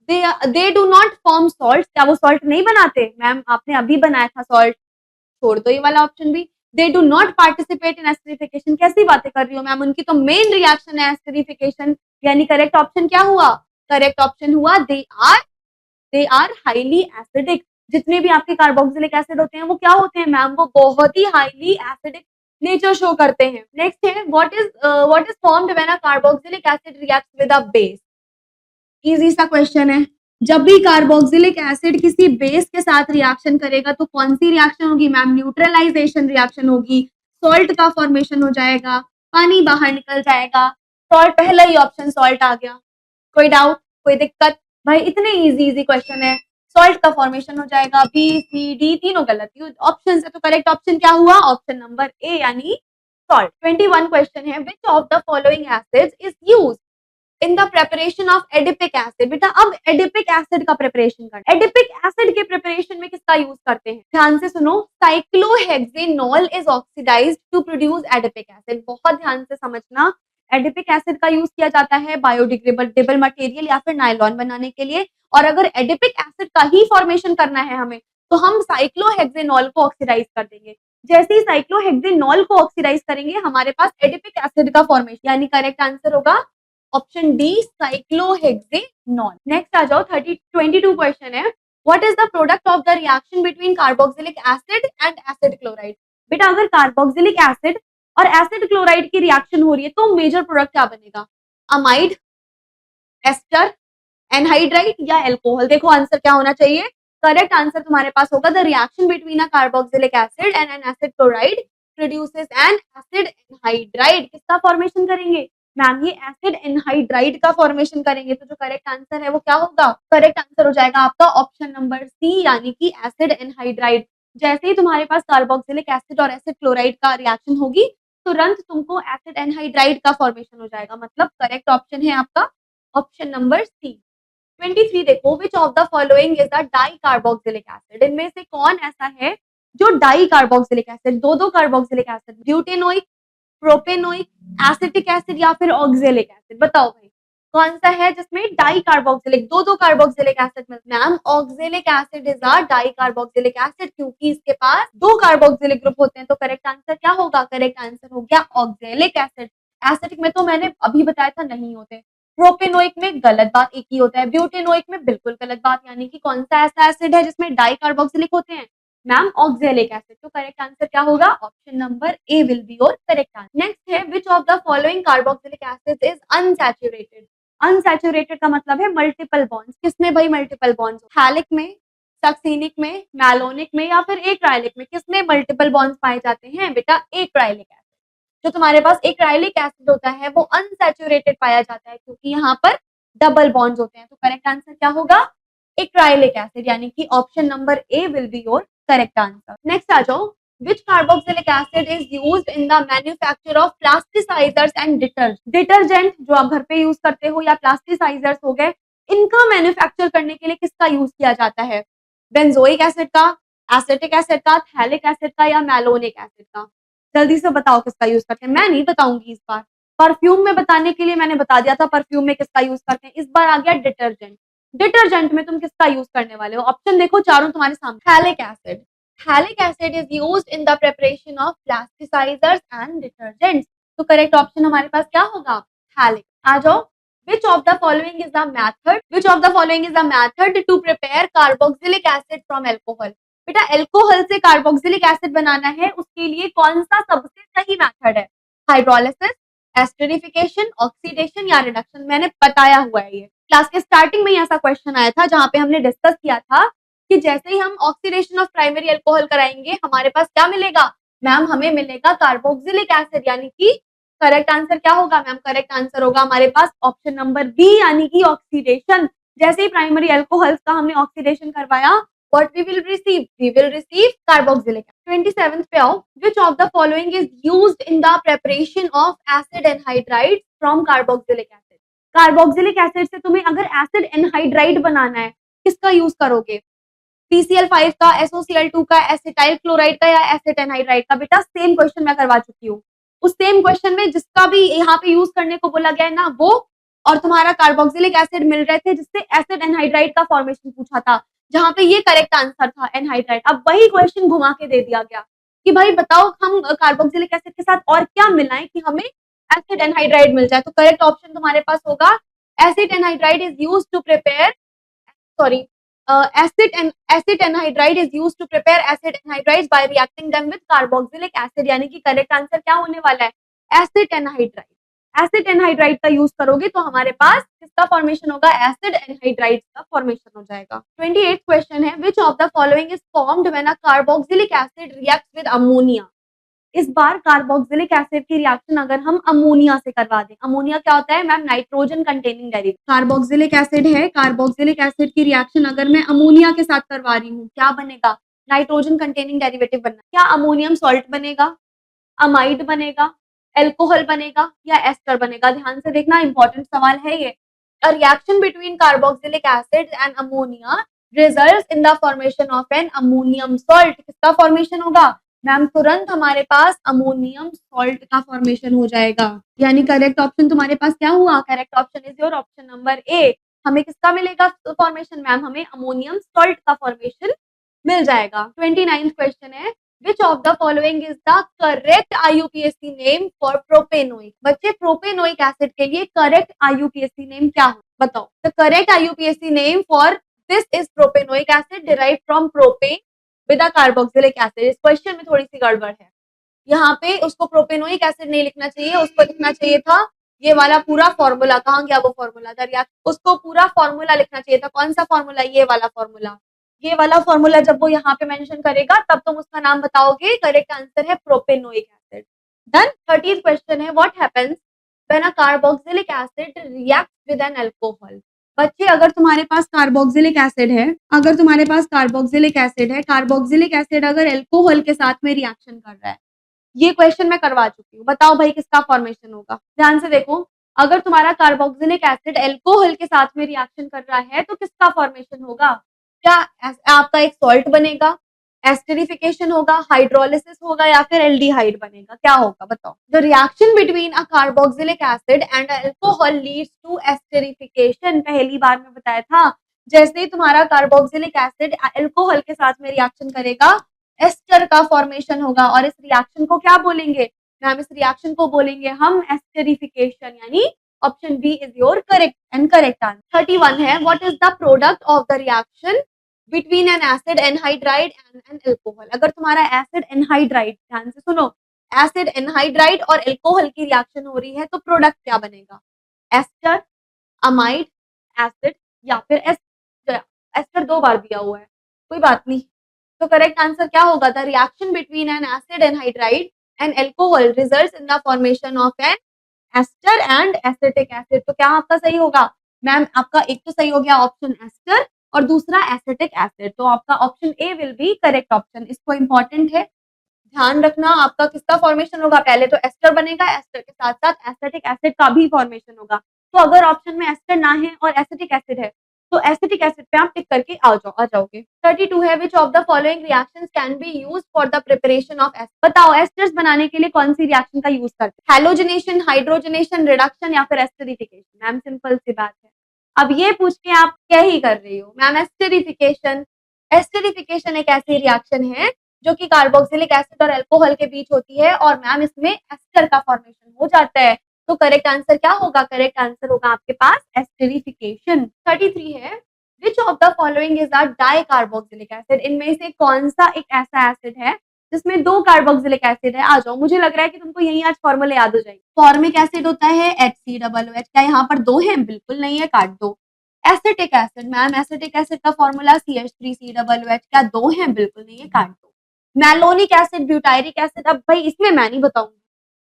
they do not form salt. क्या वो सॉल्ट नहीं बनाते मैम, आपने अभी बनाया था सॉल्ट, छोड़ दो ये वाला ऑप्शन भी। दे do not participate in esterification, कैसी बातें कर रही हो मैम, उनकी तो मेन रिएक्शन है एस्टरिफिकेशन। यानी करेक्ट ऑप्शन क्या हुआ, करेक्ट ऑप्शन हुआ दे आर हाईली एसिडिक। जितने भी आपके कार्बोक्सिलिक एसिड होते हैं वो क्या होते हैं मैम, वो बहुत ही हाईली एसिडिक नेचर शो करते हैं। नेक्स्ट है, what is formed when a carboxylic acid reacts with a base. Easy सा क्वेश्चन है, जब भी कार्बोक्सिलिक एसिड किसी बेस के साथ रिएक्शन करेगा तो कौन सी रिएक्शन होगी मैम, न्यूट्रलाइजेशन रिएक्शन होगी, सॉल्ट का फॉर्मेशन हो जाएगा, पानी बाहर निकल जाएगा। सॉल्ट, पहला ही ऑप्शन सॉल्ट आ गया। कोई डाउट, कोई दिक्कत भाई, इतने इजी क्वेश्चन है। सॉल्ट का फॉर्मेशन हो जाएगा, बी सी डी तीनों गलत ऑप्शन है। तो करेक्ट ऑप्शन क्या हुआ, ऑप्शन नंबर ए, यानी सॉल्ट। 21 क्वेश्चन है, which of the following acids is used in the preparation of adipic acid. बेटा अब एडिपिक एसिड का प्रिपरेशन करना, एडिपिक एसिड के प्रिपरेशन में किसका यूज करते हैं, ध्यान से सुनो, cyclohexanol is oxidised to produce adipic acid. बहुत ध्यान से समझना, एडिपिक एसिड का यूज किया जाता है बायोडिग्रेडेबल मटेरियल या फिर नायलॉन बनाने के लिए। और अगर एडिपिक एसिड का ही फॉर्मेशन करना है हमें, तो हम साइक्लोहेक्सेनॉल को ऑक्सीडाइज कर देंगे। जैसे ही साइक्लोहेक्सेनॉल को ऑक्सीडाइज करेंगे, हमारे पास एडिपिक एसिड का फॉर्मेशन, यानी करेक्ट आंसर होगा ऑप्शन डी, साइक्लोहेक्सेनॉल। नेक्स्ट आ जाओ, 22 क्वेश्चन है, what is the product of the reaction between carboxylic acid and acid chloride. बेटा अगर कार्बोक्सिलिक एसिड और एसिड क्लोराइड की रिएक्शन हो रही है तो मेजर प्रोडक्ट क्या बनेगा, अमाइड, एस्टर, एनहाइड्राइड या एल्कोहल। देखो आंसर क्या होना चाहिए, करेक्ट आंसर तुम्हारे पास होगा the reaction between a carboxylic acid and N acid chloride produces N acid anhydride. किसका फॉर्मेशन करेंगे, मैम ये एसिड एनहाइड्राइड का फॉर्मेशन करेंगे, तो जो करेक्ट आंसर है वो क्या होगा? करेक्ट आंसर हो जाएगा आपका ऑप्शन नंबर सी, यानी कि एसिड एनहाइड्राइड। जैसे ही तुम्हारे पास कार्बोक्सिलिक एसिड और एसिड क्लोराइड का रिएक्शन होगी, तुरंत तुमको एसिड एनहाइड्राइड का फॉर्मेशन हो जाएगा। मतलब करेक्ट ऑप्शन है आपका ऑप्शन नंबर सी। 23 देखो, which of the following is a dicarboxylic acid? इनमें से कौन ऐसा है जो डाई कार्बोक्सिलिक एसिड, दो carboxylic acid, butanoic, propanoic, acetic acid या फिर ऑक्जेलिक एसिड? बताओ भाई कौन सा है जिसमें डाई कार्बोक्सिलिक, दो कार्बोक्सिलिक एसिड में? Ma'am oxalic acid is a dicarboxylic acid, क्योंकि इसके पास दो कार्बोक्सिलिक ग्रुप होते हैं। तो करेक्ट आंसर क्या होगा? करेक्ट आंसर हो गया ऑक्जेलिक एसिड। एसिटिक में तो मैंने अभी बताया था नहीं होते। प्रोपेनोइक में गलत बात, एक ही होता है। ब्यूटेनोइक में बिल्कुल गलत बात, यानी कि कौन सा ऐसा एसिड है जिसमें डाई कार्बोक्सिलिक होते हैं? Ma'am oxalic acid. तो करेक्ट आंसर क्या होगा? Option number A will be your correct answer. Next है, which of the following carboxylic acid is unsaturated? Unsaturated का मतलब है मल्टीपल बॉन्ड्स। किसमें भाई मल्टीपल बॉन्ड्स? हैलिक में, सक्सीनिक में, मैलोनिक में या फिर एक्राइलिक में? किसमें मल्टीपल बॉन्ड्स पाए जाते हैं बेटा? Acrylic acid. जो तुम्हारे पास एक्राइलिक एसिड होता है वो अनसैचुरेटेड पाया जाता है, क्योंकि यहाँ पर डबल बॉन्ड्स होते हैं। तो करेक्ट आंसर क्या होगा? एक्राइलिक एसिड, यानी कि option number A will be your correct answer. Next आ जाओ, which carboxylic acid is used in the manufacture of plasticizers and detergent? Detergent जो आप घर पे यूज करते हो या प्लास्टिसाइजर्स हो गए, इनका मैन्युफैक्चर करने के लिए किसका यूज किया जाता है? बेंजोइक एसिड का, एसिटिक एसिड का, थैलिक एसिड का या मैलोनिक एसिड का? जल्दी से बताओ किसका यूज करते हैं। मैं नहीं बताऊंगी इस बार, परफ्यूम में बताने के लिए मैंने बता दिया था परफ्यूम में किसका यूज करते हैं। इस बार आ गया डिटर्जेंट। डिटर्जेंट में तुम किसका यूज करने वाले हो? ऑप्शन देखो चारों तुम्हारे सामने। Phthalic acid. Phthalic acid is used in the preparation of plasticisers and detergents. तो करेक्ट ऑप्शन हमारे पास क्या होगा? थैलिक। आ जाओ, which of the following is the method, which of the following is the method to prepare carboxylic acid from alcohol? बेटा alcohol से carboxylic acid बनाना है, उसके लिए कौन सा सबसे सही मेथड है? हाइड्रोलिसिस, एस्टरिफिकेशन, ऑक्सीडेशन या रिडक्शन? मैंने बताया हुआ है, ये क्लास के स्टार्टिंग में ही ऐसा क्वेश्चन आया था जहां पे हमने डिस्कस किया था कि जैसे ही हम ऑक्सीडेशन ऑफ प्राइमरी अल्कोहल कराएंगे हमारे पास क्या मिलेगा? मैम हमें मिलेगा कार्बोक्सिलिक एसिड, यानी कि करेक्ट आंसर क्या होगा? मैम करेक्ट आंसर होगा हमारे पास ऑप्शन नंबर बी, यानी कि ऑक्सीडेशन। जैसे ही प्राइमरी अल्कोहल्स का हमने ऑक्सीडेशन करवाया, what we will receive? We will receive carboxylic acid. 27th पे आओ, which of the following is used in the preparation of acid anhydride from carboxylic acid? Carboxylic acid से तुम्हें अगर acid anhydride बनाना है, किसका यूज करोगे? PCl5 का, SOCl2 का, एसिटाइल क्लोराइड का या एसिड एनहाइड्राइड का? बेटा सेम क्वेश्चन मैं करवा चुकी हूँ। उस सेम क्वेश्चन में जिसका भी यहाँ पे यूज करने को बोला गया है ना, वो और तुम्हारा कार्बोक्सिलिक एसिड मिल रहे थे जिससे एसिड एनहाइड्राइड का फॉर्मेशन पूछा था, जहां पे ये करेक्ट आंसर था एनहाइड्राइड। अब वही क्वेश्चन घुमा के दे दिया गया कि भाई बताओ हम कार्बोक्सिलिक एसिड के साथ और क्या मिलाएं कि हमें एसिड एनहाइड्राइड मिल जाए। तो करेक्ट ऑप्शन तुम्हारे पास होगा acid anhydride is used to prepare, sorry, acid anhydride is used to prepare acid anhydrides by reacting them with carboxylic acid, यानी कि करेक्ट आंसर क्या होने वाला है? Acid anhydride. एसिड एनहाइड्राइड का यूज करोगे तो हमारे पास किसका फॉर्मेशन होगा? एसिड एनहाइड्राइड का फॉर्मेशन हो जाएगा। 28th क्वेश्चन है, which of the following is formed when a carboxylic acid reacts with ammonia? इस बार कार्बोक्सिलिक एसिड की रिएक्शन अगर हम अमोनिया से करवा दें, अमोनिया क्या होता है ma'am? Nitrogen containing derivative. Carboxylic acid है, कार्बोक्सिलिक एसिड की रिएक्शन अगर मैं अमोनिया के साथ करवा रही हूँ, क्या बनेगा? नाइट्रोजन कंटेनिंग डेरिवेटिव बनना। क्या अमोनियम सॉल्ट बनेगा, अमाइड बनेगा, एल्कोहल बनेगा या एस्टर बनेगा? ध्यान से देखना, इंपॉर्टेंट सवाल है ये। A reaction between carboxylic acid and ammonia results in the formation of an ammonium salt. किसका फॉर्मेशन होगा? मैम तुरंत हमारे पास अमोनियम सॉल्ट का फॉर्मेशन हो जाएगा, यानी करेक्ट ऑप्शन तुम्हारे पास क्या हुआ? Correct option is your option number A. हमें किसका मिलेगा फॉर्मेशन? मैम हमें अमोनियम सॉल्ट का फॉर्मेशन मिल जाएगा। 29th क्वेश्चन है, which of the following is the correct IUPAC name for propanoic? बच्चे प्रोपेनोइक एसिड के लिए करेक्ट IUPAC नेम क्या हो? बताओ। The correct IUPAC name for this is propanoic acid derived from propane with a carboxylic acid। इस question में थोड़ी सी गड़बड़ है, यहाँ पे उसको प्रोपेनोइक एसिड नहीं लिखना चाहिए, उसको लिखना चाहिए था ये वाला पूरा फॉर्मूला। कहाँ गया वो फॉर्मूला? दरिया, उसको पूरा फॉर्मूला लिखना चाहिए था। कौन सा फॉर्मूला? ये वाला फॉर्मूला। ये वाला फॉर्मूला जब वो यहाँ पे मेंशन करेगा तब तुम उसका नाम बताओगे। करेक्ट आंसर है propanoic acid. Done. 30th question है, what happens when a carboxylic acid reacts with an alcohol. बच्चे, अगर तुम्हारे पास कार्बोक्सिलिक एसिड है, कार्बोक्सिलिक एसिड अगर अल्कोहल के साथ में रिएक्शन कर रहा है, ये क्वेश्चन मैं करवा चुकी हूँ। बताओ भाई किसका फॉर्मेशन होगा? ध्यान से देखो, अगर तुम्हारा कार्बोक्सिलिक एसिड अल्कोहल के साथ में रिएक्शन कर रहा है तो किसका फॉर्मेशन होगा? क्या आपका एक सॉल्ट बनेगा, एस्टरिफिकेशन होगा, हाइड्रोलिसिस होगा या फिर एल्डिहाइड बनेगा? क्या होगा बताओ? The reaction between a carboxylic acid and alcohol leads to esterification. पहली बार में बताया था, जैसे ही तुम्हारा कार्बोक्सिलिक एसिड अल्कोहल के साथ में रिएक्शन करेगा, एस्टर का फॉर्मेशन होगा। और इस रिएक्शन को क्या बोलेंगे मैम? इस रिएक्शन को बोलेंगे हम एस्टरिफिकेशन, यानी option B is your correct and correct answer. 31 है, what is the product of the reaction between an acid anhydride and an alcohol? अगर तुम्हारा एसिड एनहाइड्राइड, ध्यान से सुनो, एसिड एनहाइड्राइड और अल्कोहल की रिएक्शन हो रही है तो प्रोडक्ट क्या बनेगा? एस्टर, अमाइड, एसिड या फिर एस्टर। एस्टर 2 बार दिया हुआ है, कोई बात नहीं। तो करेक्ट आंसर क्या होगा? The reaction between an acid anhydride and alcohol results in the formation of an ester and acetic acid. तो क्या आपका सही होगा? मैम आपका एक तो सही हो गया ऑप्शन एस्टर और दूसरा एसिटिक एसिड, तो आपका option A will B correct option. इसको इंपॉर्टेंट है, ध्यान रखना आपका किसका फॉर्मेशन होगा। पहले तो एस्टर बनेगा, एस्टर के साथ साथ एसिटिक एसिड का भी फॉर्मेशन होगा। तो अगर ऑप्शन में एस्टर ना है और एसिटिक एसिड है तो एसिटिक एसिड पे आप टिक करके आ जाओगे। 32 है, which of the following reactions can be used for the preparation of ester? बताओ एस्टर्स बनाने के लिए कौन सी रिएक्शन का यूज करते हैं? हैलोजनेशन, हाइड्रोजनेशन, रिडक्शन या फिर एस्टरिफिकेशन? मैम सिंपल सी बात है, अब ये पूछ के आप क्या ही कर रही हो मैम? एस्टरिफिकेशन। एस्टरिफिकेशन एक ऐसी रिएक्शन है जो कि कार्बोक्सिलिक एसिड और अल्कोहल के बीच होती है और मैम इसमें एस्टर का फॉर्मेशन हो जाता है। तो करेक्ट आंसर क्या होगा? करेक्ट आंसर होगा आपके पास एस्टरिफिकेशन। 33 है, which of the following is a dicarboxylic acid? इनमें से कौन सा एक ऐसा एसिड है जिसमें 2 कार्बोक्सिलिक एसिड है? आ जाओ, मुझे लग रहा है कि तुमको यही आज फॉर्मूला याद हो जाएगी। फॉर्मिक एसिड होता है HCOOH, क्या यहाँ पर 2 है? बिल्कुल नहीं है, काट दो। Acetic acid, ma'am acetic acid का फॉर्मूला CH3COOH, क्या 2 है? बिल्कुल नहीं है, काट दो। मैलोनिक एसिड, ब्यूटायरिक एसिड, अब भाई इसमें मैं नहीं बताऊंगी,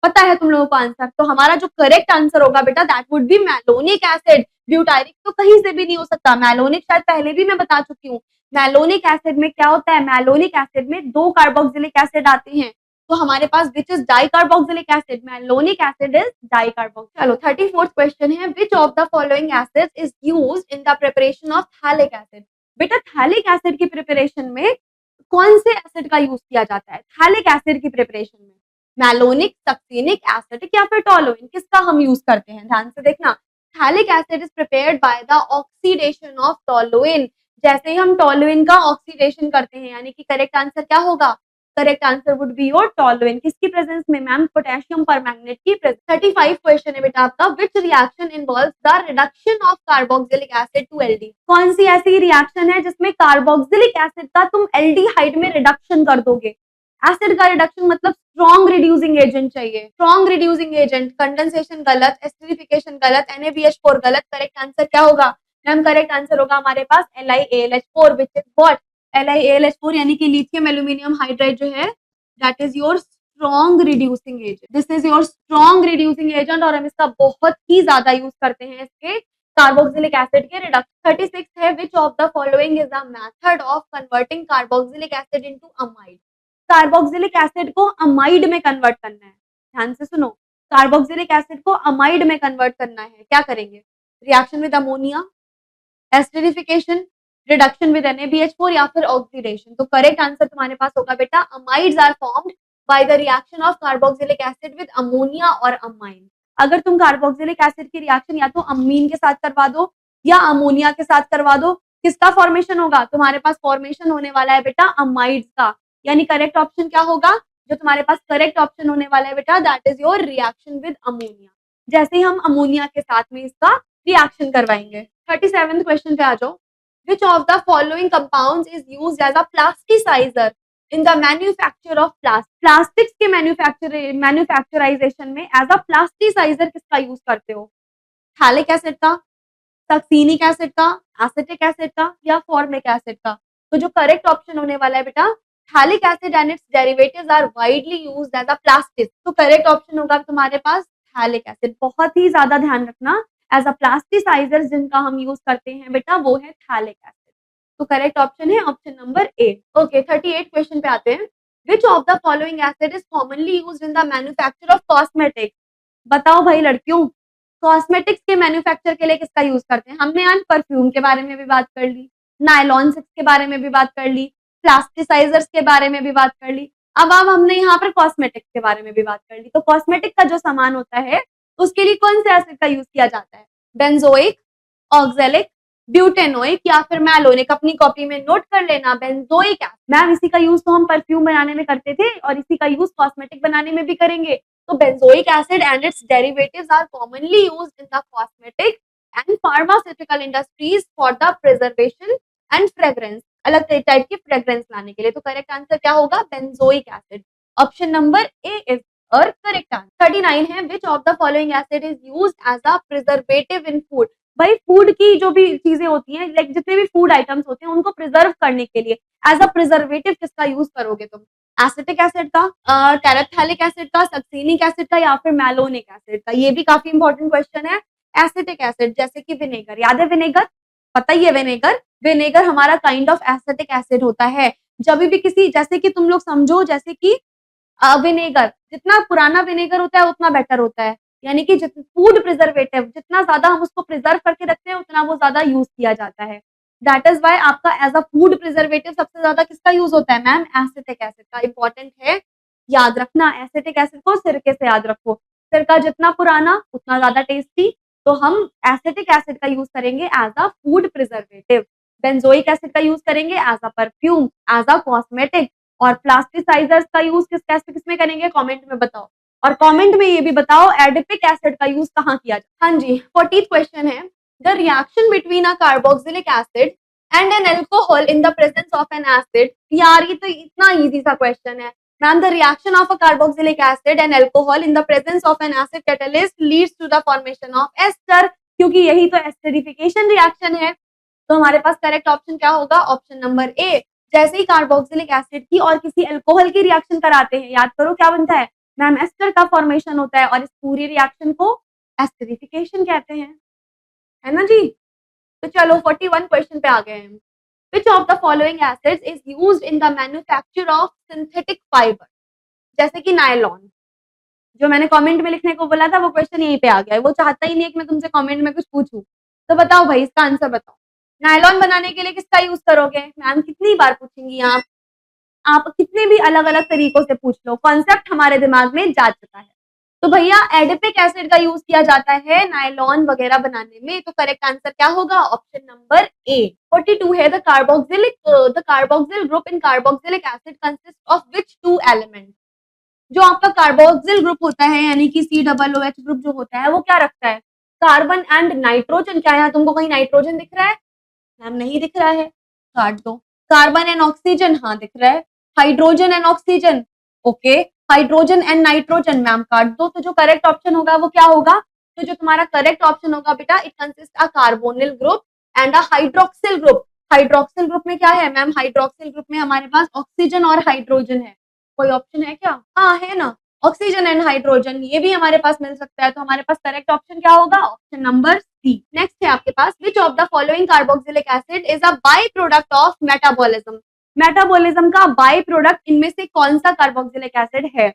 पता है तुम लोगों को आंसर। तो हमारा जो करेक्ट आंसर होगा बेटा that would B malonic acid. Butyric तो कहीं से भी नहीं हो सकता। मैलोनिक शायद पहले भी मैं बता चुकी हूँ। मैलोनिक एसिड में क्या होता है? मैलोनिक एसिड में 2 कार्बोक्सिलिक एसिड आते हैं, तो हमारे पास which is dicarboxylic acid? Malonic acid is dicarboxylic. चलो 34th क्वेश्चन है, which of the following acids is used in the preparation of phthalic acid? बेटा थैलिक एसिड की प्रिपरेशन में कौन से एसिड का यूज किया जाता है? थैलिक एसिड की प्रिपरेशन में मैलोनिक, सक्सिनिक, एसिटिक या फिर टोलुइन, किसका हम यूज करते हैं? ध्यान से देखना, phthalic acid is prepared by the oxidation of toluene. जैसे ही हम टोलुइन का ऑक्सीडेशन करते हैं, यानी कि करेक्ट आंसर क्या होगा? Correct answer would be your toluene. किसकी प्रेजेंस में? मैम पोटेशियम परमैंगनेट की प्रेजेंस। 35 क्वेश्चन है बेटा आपका, which reaction involves the reduction of carboxylic acid to aldehyde? कौन सी ऐसी रिएक्शन है जिसमें कार्बोक्सिलिक एसिड का तुम एल्डिहाइड में रिडक्शन कर दोगे? एसिड का रिडक्शन मतलब स्ट्रॉन्ग रिड्यूसिंग एजेंट चाहिए। स्ट्रॉन्ग रिड्यूसिंग एजेंट, कंडेंसेशन गलत, एस्टरिफिकेशन गलत, NaBH4 गलत। करेक्ट आंसर क्या होगा? मैम करेक्ट आंसर होगा हमारे पास LiAlH4, which is what? LiAlH4 यानी कि लिथियम एल्यूमिनियम हाइड्राइड जो है that is your strong reducing agent. This is your strong reducing agent और हम इसका बहुत ही ज्यादा यूज करते हैं इसके कार्बोक्सिलिक एसिड के रिडक्शन। 36 है, which of the following is a method of converting carboxylic acid into amide? Carboxylic acid को अमाइड में कन्वर्ट करना है। ध्यान से सुनो, कार्बोक्सिलिक एसिड को अमाइड में कन्वर्ट करना है, क्या करेंगे? Reaction with ammonia, esterification, reduction with NaBH4 या फिर ऑक्सीडेशन। तो करेक्ट आंसर तुम्हारे पास होगा बेटा amides are formed by the reaction of carboxylic acid with ammonia और अमाइन। अगर तुम कार्बोक्सिलिक एसिड की रिएक्शन या तो अमीन के साथ करवा दो या अमोनिया के साथ करवा दो, किसका फॉर्मेशन होगा? तुम्हारे पास फॉर्मेशन होने वाला है बेटा अमाइड्स का, यानी करेक्ट ऑप्शन क्या होगा? जो तुम्हारे पास करेक्ट ऑप्शन होने वाला है बेटा that is your reaction with ammonia. जैसे ही हम अमोनिया के साथ में इसका रिएक्शन करवाएंगे। 37th क्वेश्चन पे आ जाओ, which of the following compounds is used as a plasticiser in the manufacture of plastics के मैन्युफैक्चराइजेशन में एज अ प्लास्टिसाइजर किसका यूज करते हो? थैलिक एसिड का, सक्सिनिक एसिड का, एसिटिक एसिड का या फॉर्मिक एसिड का? तो जो करेक्ट ऑप्शन होने वाला है बेटा phthalic acid and its derivatives are widely used as a plastic. तो करेक्ट ऑप्शन होगा तुम्हारे पास थैलिक एसिड। बहुत ही ज्यादा ध्यान रखना, एज अ प्लास्टिसाइजर जिनका हम यूज करते हैं बेटा वो है थैलिक एसिड। तो करेक्ट ऑप्शन है ऑप्शन नंबर ए। ओके 38 क्वेश्चन पे आते हैं। विच of the following acid is commonly used in the manufacture of cosmetics. बताओ भाई लड़कियों, कॉस्मेटिक्स के मैन्युफैक्चर के लिए किसका यूज करते हैं? हमने आज परफ्यूम के बारे में भी बात कर ली, नायलॉन के बारे में भी बात कर ली, प्लास्टिसाइजर्स के बारे में भी बात कर ली, अब हमने यहाँ पर कॉस्मेटिक्स के बारे में भी बात कर ली। तो कॉस्मेटिक का जो सामान होता है उसके लिए कौन से एसिड का यूज किया जाता है? बेंजोइक, ऑक्जेलिक, ब्यूटेनोइक या फिर मैलोनिक। अपनी कॉपी में नोट कर लेना, बेंजोइक एसिड। मैम इसी का यूज तो हम परफ्यूम बनाने में करते थे और इसी का यूज कॉस्मेटिक बनाने में भी करेंगे। तो benzoic acid and its derivatives are commonly used in the cosmetic and pharmaceutical industries for the preservation and fragrance। अलग टाइप की फ्रेग्रेंस लाने के लिए। तो करेक्ट आंसर क्या होगा? Benzoic acid. Option number A is और करेक्ट आंसर। 39 है, which of the following acid is used as a preservative in food. भाई फूड की जो भी चीजें होती हैं, लाइक जितने भी फूड आइटम्स होते हैं उनको प्रिजर्व करने के लिए एज अ प्रिजर्वेटिव किसका यूज करोगे तुम? एसिटिक एसिड का, टेरेप्थेलिक एसिड का, सक्सीनिक एसिड का या फिर मैलोनिक एसिड का? ये भी काफी इंपॉर्टेंट क्वेश्चन है। एसिटिक एसिड जैसे कि विनेगर, याद है विनेगर? पता ही है विनेगर। विनेगर हमारा काइंड ऑफ एसिटिक एसिड होता है। जब भी किसी, जैसे कि तुम लोग समझो, जैसे कि विनेगर, जितना पुराना विनेगर होता है उतना बेटर होता है। यानी कि फूड प्रिजर्वेटिव जितना ज्यादा हम उसको प्रिजर्व करके रखते हैं उतना वो ज्यादा यूज किया जाता है। दैट इज वाई आपका एज अ फूड प्रिजर्वेटिव सबसे ज्यादा किसका यूज होता है? मैम एसिटिक एसिड का। इंपॉर्टेंट है, याद रखना। एसिटिक एसिड को सिरके से याद रखो। सिरका जितना पुराना उतना ज्यादा टेस्टी। तो हम एसिटिक एसिड का यूज करेंगे as a food preservative. Benzoic acid का यूज करेंगे as a perfume, as a cosmetic. और प्लास्टिसाइजर्स का यूज किसमें करेंगे? कमेंट में बताओ। और कमेंट में ये भी बताओ एडिपिक एसिड का यूज कहाँ किया जाए। हाँ जी 40th क्वेश्चन है, the reaction between a carboxylic acid and an alcohol in the presence of an acid. यार ये तो इतना इजी सा क्वेश्चन है। Ma'am the reaction of a carboxylic acid and alcohol in the presence of an acid catalyst leads to the formation of ester. क्योंकि यही तो esterification reaction है। तो हमारे पास करेक्ट ऑप्शन क्या होगा? ऑप्शन नंबर ए। जैसे ही कार्बोक्सिलिक एसिड की और किसी अल्कोहल की रिएक्शन कराते हैं, याद करो क्या बनता है? मैम एस्टर का फॉर्मेशन होता है और इस पूरी रिएक्शन को एस्टरिफिकेशन कहते हैं, है ना जी। तो चलो 41 क्वेश्चन पे आ गए हैं। विच of the following acids is used in the manufacture of synthetic fibre. जैसे कि नायलॉन, जो मैंने कमेंट में लिखने को बोला था वो क्वेश्चन यहीं पे आ गया है। वो चाहता ही नहीं है कि मैं तुमसे कमेंट में कुछ पूछूं। तो बताओ भाई इसका आंसर बताओ। नायलॉन बनाने के लिए किसका यूज करोगे? मैम कितनी बार पूछेंगी आप कितने भी अलग अलग तरीकों से पूछ लो, कॉन्सेप्ट हमारे दिमाग में जा चुका है। तो भैया एडिपिक एसिड का यूज किया जाता है नायलॉन वगैरह बनाने में। तो करेक्ट आंसर क्या होगा? Option number A. 42 है, the carboxyl group in carboxylic acid consist of which two element. जो आपका कार्बोक्सिल ग्रुप होता है यानी कि COOH ग्रुप जो होता है वो क्या रखता है? Carbon and nitrogen. क्या यहाँ तुमको कहीं नाइट्रोजन दिख रहा है? मैम नहीं दिख रहा है, काट दो। कार्बन एंड ऑक्सीजन, हाँ दिख रहा है। Hydrogen and oxygen, okay. Hydrogen and nitrogen, ma'am काट दो। तो जो करेक्ट ऑप्शन होगा वो क्या होगा? तो जो तुम्हारा करेक्ट ऑप्शन होगा बेटा, it consist a carbonyl group and a hydroxyl group. Hydroxyl group में क्या है मैम? हाइड्रोक्सिल ग्रुप में हमारे पास ऑक्सीजन और हाइड्रोजन है। कोई ऑप्शन है क्या? हाँ है ना, ऑक्सीजन एंड हाइड्रोजन, ये भी हमारे पास मिल सकता है। तो हमारे पास करेक्ट ऑप्शन क्या होगा? ऑप्शन नंबर सी। नेक्स्ट है आपके पास, which of the following carboxylic acid is a by product of metabolism. Metabolism का बाई प्रोडक्ट इनमें से कौन सा कार्बोक्सिलिक एसिड है?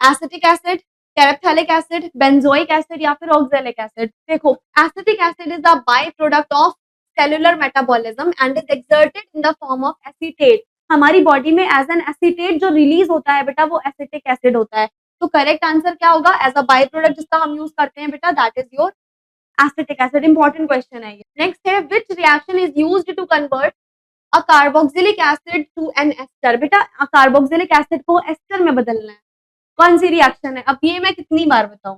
Acetic acid, terephthalic acid, benzoic acid या फिर ऑक्जेलिक एसिड। देखो acetic acid is the by product of cellular metabolism and is excreted in the form of acetate. हमारी बॉडी में एज एन एसीटेट जो release होता है बेटा वो एसिटिक एसिड होता है। तो करेक्ट आंसर क्या होगा? एज अ बाई प्रोडक्ट जिसका हम यूज करते हैं बेटा, that is your acetic acid. Important question है ये। नेक्स्ट है, which reaction is used to convert a carboxylic acid to an ester. बेटा कार्बोक्सिलिक एसिड को एस्टर में बदलना है, कौन सी रिएक्शन है? अब ये मैं कितनी बार बताऊं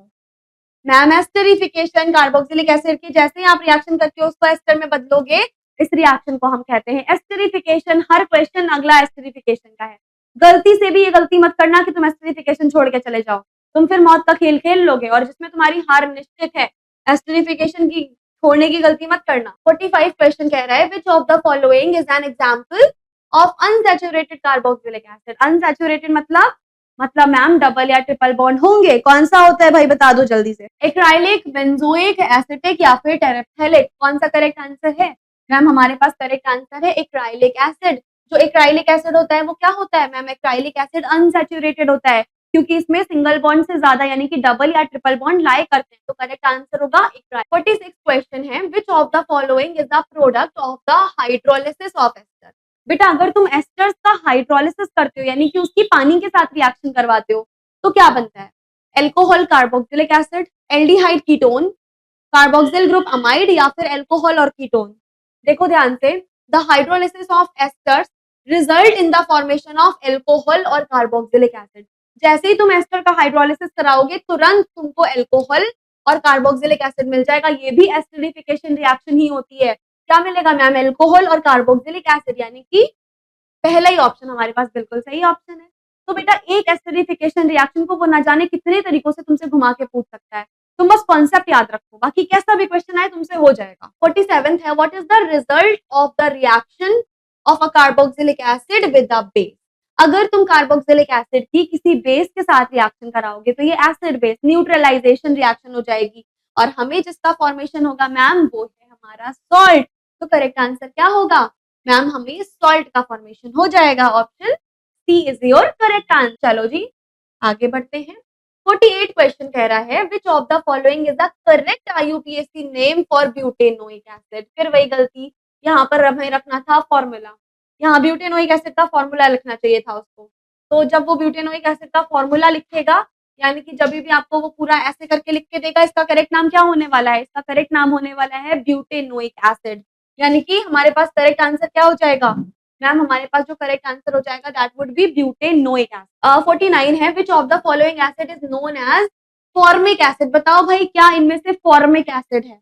मैम? एस्टरिफिकेशन। कार्बोक्सिलिक एसिड की जैसे ही आप रिएक्शन करके उसको एस्टर में बदलोगे, इस रिएक्शन को हम कहते हैं एस्टरिफिकेशन। हर क्वेश्चन अगला एस्टरिफिकेशन का है। गलती से भी ये गलती मत करना कि तुम एस्टरिफिकेशन छोड़ के चले जाओ, तुम फिर मौत का खेल खेल लोगे और जिसमें तुम्हारी हार निश्चित है। एस्टरिफिकेशन की छोड़ने की गलती मत करना। 45 क्वेश्चन कह रहा है, which of the following is an example of unsaturated carboxylic acid. Unsaturated मतलब मतलब मैम डबल या ट्रिपल बॉन्ड होंगे। कौन सा होता है भाई बता दो जल्दी से। एक्राइलिक, बेंजोइक, एसिटिक या फिर टेरेप्थेलिक, कौन सा करेक्ट आंसर है? मैम हमारे पास करेक्ट आंसर है एक्राइलिक एसिड। जो एक्राइलिक एसिड होता है वो क्या होता है मैम? एक्राइलिक एसिड अनसैचुरेटेड होता है क्योंकि इसमें सिंगल बॉन्ड से ज्यादा यानी कि डबल या ट्रिपल बॉन्ड लाई करते हैं। तो करेक्ट आंसर होगा एक्राइलिक। 46 क्वेश्चन है, which of the following is the product of the hydrolysis of ester. बेटा अगर तुम एस्टर्स का हाइड्रोलिसिस करते हो यानी कि उसकी पानी के साथ रिएक्शन करवाते हो तो क्या बनता है? Alcohol carboxylic acid, aldehyde ketone, carboxyl group amide या फिर एल्कोहल और कीटोन। देखो ध्यान से, the hydrolysis of esters result in the formation of alcohol और कार्बोक्सिलिक एसिड। जैसे ही तुम एस्टर का हाइड्रोलिसिस कराओगे तुरंत तुमको एल्कोहल और कार्बोक्सिलिक एसिड मिल जाएगा। ये भी एसिडिफिकेशन रिएक्शन ही होती है। क्या मिलेगा मैम? एल्कोहल और कार्बोक्सिलिक एसिड, यानी कि पहला ही ऑप्शन हमारे पास बिल्कुल सही ऑप्शन है। तो बेटा एक एसिडिफिकेशन रिएक्शन को वो ना जाने कितने तरीकों से तुमसे घुमा के पूछ सकता है। तुम बस कॉन्सेप्ट याद रखो, बाकी कैसा भी क्वेश्चन आए तुमसे हो जाएगा। 47th है, what is the result of the reaction of a carboxylic acid with the base. अगर तुम कार्बोक्सिलिक एसिड की किसी बेस के साथ रिएक्शन कराओगे तो ये एसिड बेस न्यूट्रलाइजेशन रिएक्शन हो जाएगी और हमें जिसका फॉर्मेशन होगा मैम वो है हमारा सॉल्ट। तो करेक्ट आंसर क्या होगा मैम? हमें सॉल्ट का फॉर्मेशन हो जाएगा। Option C is your correct answer. चलो जी आगे बढ़ते हैं। 48 क्वेश्चन कह रहा है, which of the following is the correct IUPAC name for butanoic acid. फिर वही गलती, यहाँ पर हमें रखना था फॉर्मूला, यहाँ ब्यूटेनोइक एसिड का फॉर्मूला लिखना चाहिए था उसको। तो जब वो ब्यूटेनोइक एसिड का फॉर्मूला लिखेगा यानी कि जब भी आपको वो पूरा ऐसे करके लिख के देगा, इसका करेक्ट नाम क्या होने वाला है? इसका करेक्ट नाम होने वाला है ब्यूटेनोइक एसिड। यानी कि हमारे पास करेक्ट आंसर क्या हो जाएगा मैम? हमारे पास जो करेक्ट आंसर हो जाएगा that would be butanoic acid. 49 है, which of the following acid is known as formic acid. बताओ भाई क्या इनमें से फॉर्मिक एसिड है?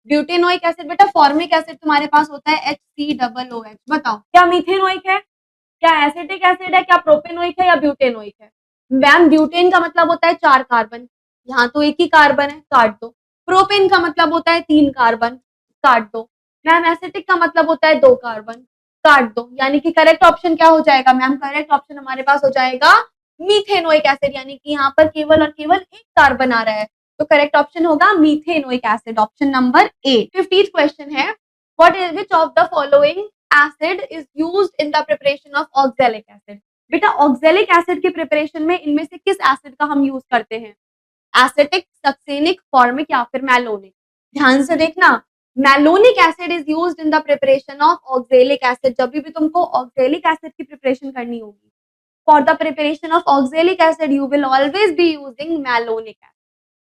ब्यूटेनोइक एसिड बेटा फॉर्मिक एसिड तुम्हारे पास होता है HCOOH। बताओ क्या मीथेनोइक है, क्या एसिटिक एसिड है, क्या प्रोपेनोइक है या ब्यूटेनोइक है? मैम ब्यूटेन का मतलब होता है 4 कार्बन, यहाँ तो एक ही कार्बन है, काट दो। प्रोपेन का मतलब होता है 3 कार्बन, काट दो। मैम एसिटिक का मतलब होता है 2 कार्बन, काट दो। यानी कि करेक्ट ऑप्शन क्या हो जाएगा मैम? करेक्ट ऑप्शन हमारे पास हो जाएगा मीथेनोइक एसिड, यानी कि यहाँ पर केवल और केवल एक कार्बन आ रहा है। तो करेक्ट ऑप्शन होगा methanoic acid, option number 8। 50th question है, what is which of the following acid is used in the preparation of oxalic acid. बेटा ऑक्सैलिक एसिड के प्रिपरेशन में इनमें से किस एसिड का हम यूज करते हैं? एसिटिक, सक्सेनिक, फॉर्मिक या फिर मैलोनिक? ध्यान से देखना, malonic acid is used in the preparation of oxalic acid. जब भी तुमको ऑक्सैलिक एसिड की प्रिपरेशन करनी होगी, for the preparation of oxalic acid you will always be using malonic acid.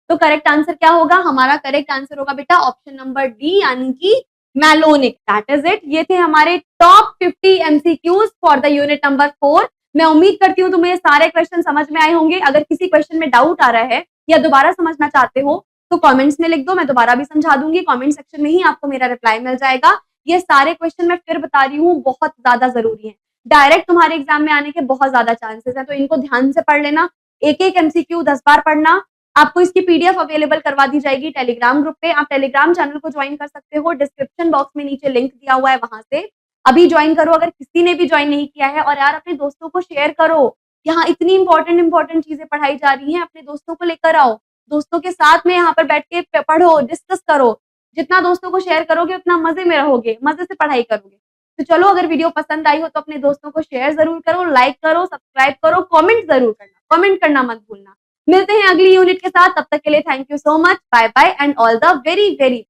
तो करेक्ट आंसर क्या होगा? हमारा करेक्ट आंसर होगा बेटा ऑप्शन नंबर डी, यानी कि मैलोनिक। That is it. ये थे हमारे top 50 MCQs for the unit number 4। मैं उम्मीद करती हूँ तुम्हें सारे क्वेश्चन समझ में आए होंगे। अगर किसी क्वेश्चन में डाउट आ रहा है या दोबारा समझना चाहते हो तो कमेंट्स में लिख दो, मैं दोबारा भी समझा दूंगी। कमेंट सेक्शन में ही आपको मेरा रिप्लाई मिल जाएगा। ये सारे क्वेश्चन मैं फिर बता रही हूँ बहुत ज्यादा जरूरी है, डायरेक्ट तुम्हारे एग्जाम में आने के बहुत ज्यादा चांसेस है, तो इनको ध्यान से पढ़ लेना। एक एक MCQ 10 बार पढ़ना। आपको इसकी PDF अवेलेबल करवा दी जाएगी टेलीग्राम ग्रुप पे। आप टेलीग्राम चैनल को ज्वाइन कर सकते हो, डिस्क्रिप्शन बॉक्स में नीचे लिंक दिया हुआ है, वहां से अभी ज्वाइन करो अगर किसी ने भी ज्वाइन नहीं किया है। और यार अपने दोस्तों को शेयर करो, यहाँ इतनी इंपॉर्टेंट चीजें पढ़ाई जा रही हैं, अपने दोस्तों को लेकर आओ, दोस्तों के साथ में यहाँ पर बैठ के पढ़ो, डिस्कस करो। जितना दोस्तों को शेयर करोगे उतना मजे में रहोगे, मजे से पढ़ाई करोगे। तो चलो अगर वीडियो पसंद आई हो तो अपने दोस्तों को शेयर जरूर करो, लाइक करो, सब्सक्राइब करो, कमेंट जरूर करना, कमेंट करना मत भूलना। मिलते हैं अगली यूनिट के साथ, तब तक के लिए thank you so much, bye bye and all the very very